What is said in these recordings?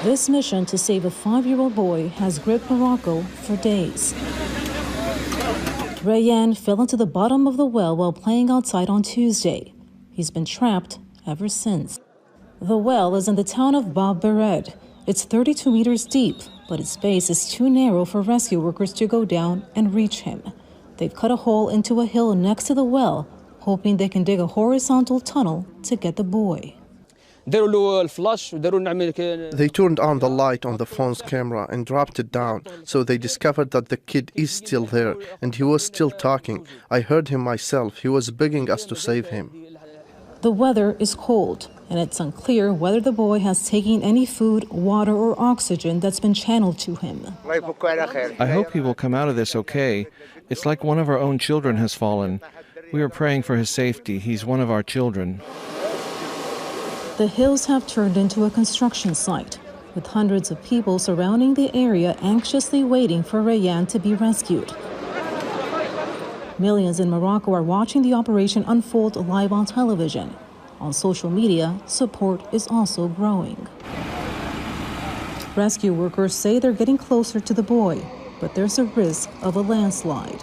This mission to save a 5-year-old boy has gripped Morocco for days. Rayan fell into the bottom of the well while playing outside on Tuesday. He's been trapped ever since. The well is in the town of Bab Bered. It's 32 meters deep, but its base is too narrow for rescue workers to go down and reach him. They've cut a hole into a hill next to the well, hoping they can dig a horizontal tunnel to get the boy. They turned on the light on the phone's camera and dropped it down, so they discovered that the kid is still there, and he was still talking. I heard him myself. He was begging us to save him. The weather is cold, and it's unclear whether the boy has taken any food, water, or oxygen that's been channeled to him. I hope he will come out of this okay. It's like one of our own children has fallen. We are praying for his safety. He's one of our children. The hills have turned into a construction site, with hundreds of people surrounding the area anxiously waiting for Rayan to be rescued. Millions in Morocco are watching the operation unfold live on television. On social media, support is also growing. Rescue workers say they're getting closer to the boy, but there's a risk of a landslide.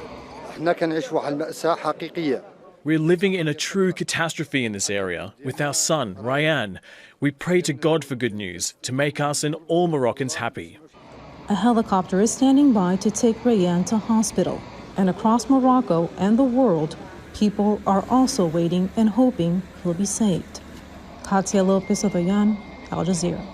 We're living in a true catastrophe in this area with our son, Rayan. We pray to God for good news, to make us and all Moroccans happy. A helicopter is standing by to take Rayan to hospital. And across Morocco and the world, people are also waiting and hoping he'll be saved. Katia Lopez of Al Jazeera.